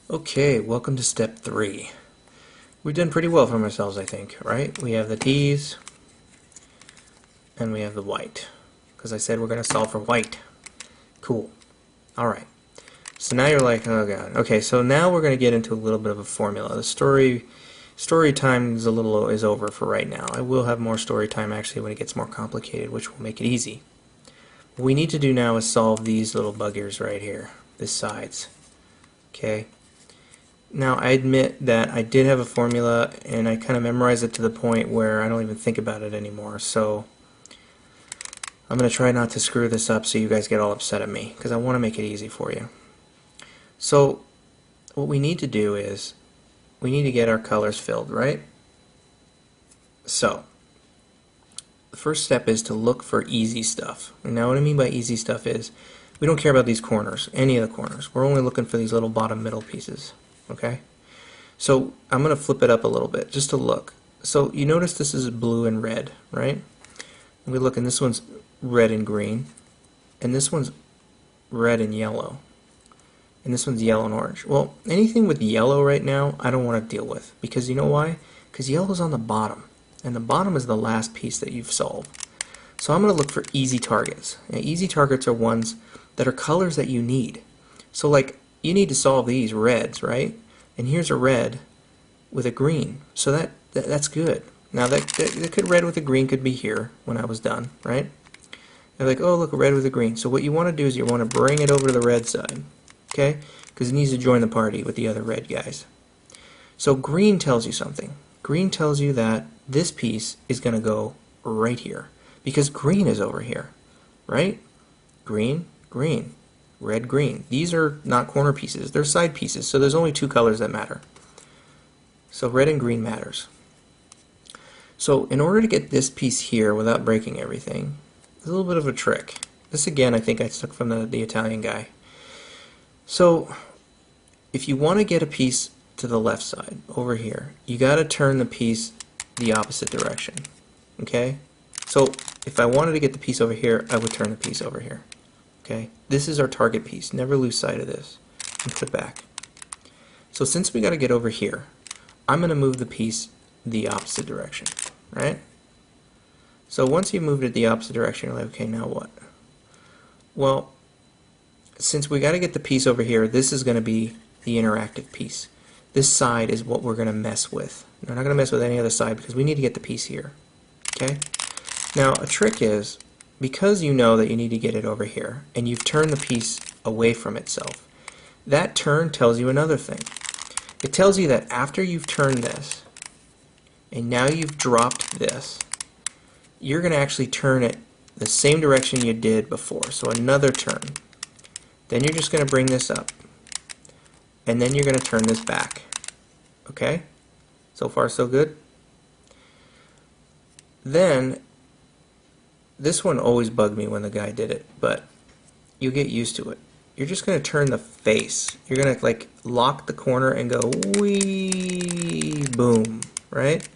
Okay, welcome to step 3. We've done pretty well for ourselves, I think, right? We have the T's, and we have the white. Because I said we're going to solve for white. Cool. Alright. So now you're like, oh god. Okay, so now we're going to get into a little bit of a formula. The story time is over for right now. I will have more story time actually when it gets more complicated, which will make it easy. What we need to do now is solve these little buggers right here, the sides. Okay? Now, I admit that I did have a formula, and I kind of memorized it to the point where I don't even think about it anymore, so I'm going to try not to screw this up so you guys get all upset at me, because I want to make it easy for you. So, what we need to do is, we need to get our colors filled, right? So, the first step is to look for easy stuff. And now what I mean by easy stuff is, we don't care about these corners, any of the corners. We're only looking for these little bottom middle pieces. Okay, so I'm going to flip it up a little bit just to look. So you notice this is blue and red, right? And we look, and this one's red and green, and this one's red and yellow, and this one's yellow and orange. Well, anything with yellow right now I don't want to deal with, because you know why? Because yellow's on the bottom, and the bottom is the last piece that you've solved. So I'm going to look for easy targets. And easy targets are ones that are colors that you need. So like, you need to solve these reds, right? And here's a red with a green. So that's good. Now that red with a green could be here when I was done, right? They're like, oh look, a red with a green. So what you want to do is you want to bring it over to the red side, okay? Because it needs to join the party with the other red guys. So green tells you something. Green tells you that this piece is going to go right here, because green is over here, right? Green, green. Red, green. These are not corner pieces, they're side pieces, so there's only two colors that matter. So red and green matters. So in order to get this piece here without breaking everything, there's a little bit of a trick. This again I think I took from the Italian guy. So if you want to get a piece to the left side, over here, you got to turn the piece the opposite direction. Okay? So if I wanted to get the piece over here, I would turn the piece over here. Okay, this is our target piece. Never lose sight of this. And put it back. So since we got to get over here, I'm going to move the piece the opposite direction, right? So once you moved it the opposite direction, you're like, okay, now what? Well, since we got to get the piece over here, this is going to be the interactive piece. This side is what we're going to mess with. We're not going to mess with any other side because we need to get the piece here. Okay? Now, a trick is, because you know that you need to get it over here, and you've turned the piece away from itself, that turn tells you another thing. It tells you that after you've turned this, and now you've dropped this, you're going to actually turn it the same direction you did before, so another turn. Then you're just going to bring this up, and then you're going to turn this back. Okay? So far so good? Then, this one always bugged me when the guy did it, but you get used to it. You're just going to turn the face. You're going to like lock the corner and go wee, boom, right?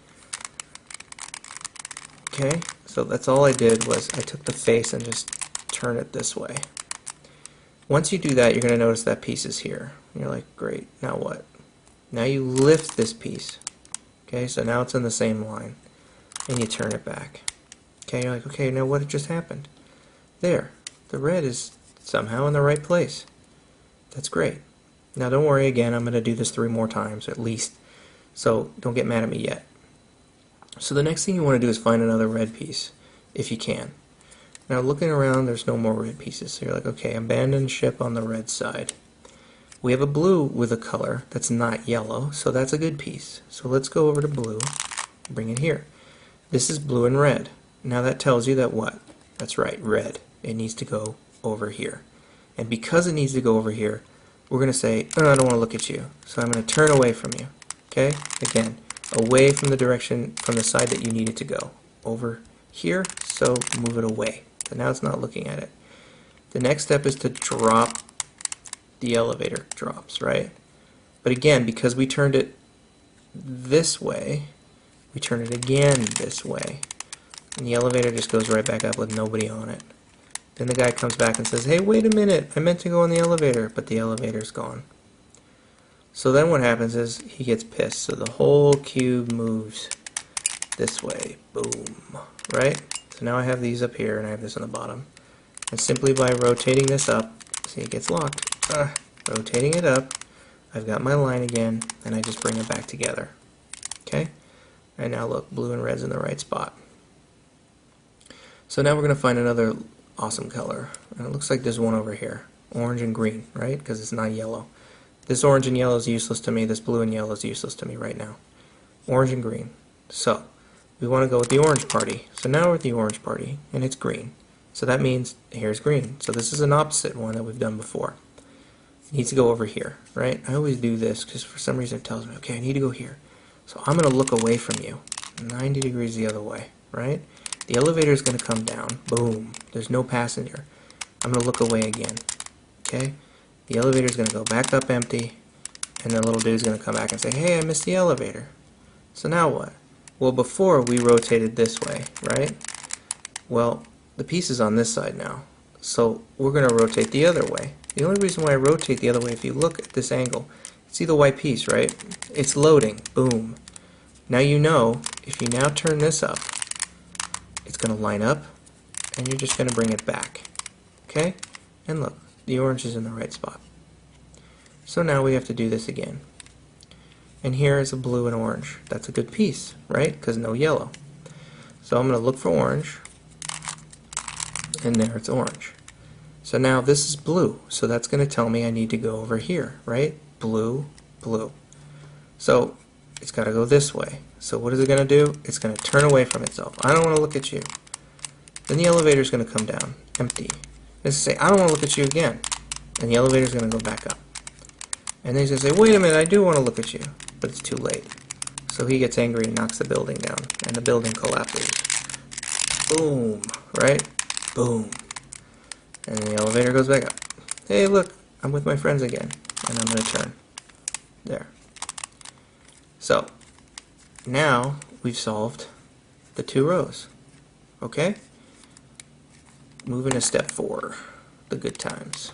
Okay, so that's all I did was I took the face and just turn it this way. Once you do that, you're going to notice that piece is here. You're like, great, now what? Now you lift this piece. Okay, so now it's in the same line, and you turn it back. Okay, you're like, okay, now what just happened? There, the red is somehow in the right place. That's great. Now don't worry, again, I'm going to do this 3 more times at least, so don't get mad at me yet. So the next thing you want to do is find another red piece, if you can. Now looking around, there's no more red pieces, so you're like, okay, abandon ship on the red side. We have a blue with a color that's not yellow, so that's a good piece. So let's go over to blue, bring it here. This is blue and red. Now that tells you that what? That's right, red. It needs to go over here. And because it needs to go over here, we're going to say, oh, I don't want to look at you. So I'm going to turn away from you. Okay? Again, away from the direction, from the side that you need it to go. Over here, so move it away. So now it's not looking at it. The next step is to drop the elevator drops, right? But again, because we turned it this way, we turn it again this way. And the elevator just goes right back up with nobody on it. Then the guy comes back and says, hey, wait a minute, I meant to go on the elevator, but the elevator's gone. So then what happens is he gets pissed. So the whole cube moves this way. Boom. Right? So now I have these up here and I have this on the bottom. And simply by rotating this up, see it gets locked. Rotating it up, I've got my line again, and I just bring it back together. Okay? And now look, blue and red's in the right spot. So now we're going to find another awesome color. And it looks like there's one over here. Orange and green, right? Because it's not yellow. This orange and yellow is useless to me. This blue and yellow is useless to me right now. Orange and green. So, we want to go with the orange party. So now we're at the orange party, and it's green. So that means here's green. So this is an opposite one that we've done before. It needs to go over here, right? I always do this because for some reason it tells me, okay, I need to go here. So I'm going to look away from you, 90 degrees the other way, right? The elevator is going to come down. Boom. There's no passenger. I'm going to look away again, okay? The elevator is going to go back up empty, and the little dude's going to come back and say, hey, I missed the elevator. So now what? Well, before we rotated this way, right? Well, the piece is on this side now, so we're going to rotate the other way. The only reason why I rotate the other way, if you look at this angle, see the white piece, right? It's loading. Boom. Now you know, if you now turn this up, it's going to line up, and you're just going to bring it back. Okay? And look, the orange is in the right spot. So now we have to do this again. And here is a blue and orange. That's a good piece, right? Because no yellow. So I'm going to look for orange, and there it's orange. So now this is blue, so that's going to tell me I need to go over here, right? Blue, blue. So it's got to go this way. So what is it going to do? It's going to turn away from itself. I don't want to look at you. Then the elevator is going to come down, empty. It's say, I don't want to look at you again. And the elevator is going to go back up. And then he's going to say, wait a minute, I do want to look at you. But it's too late. So he gets angry and knocks the building down. And the building collapses. Boom, right? Boom. And the elevator goes back up. Hey, look, I'm with my friends again. And I'm going to turn. There. So, now we've solved the two rows. Okay? Moving to step 4, the good times.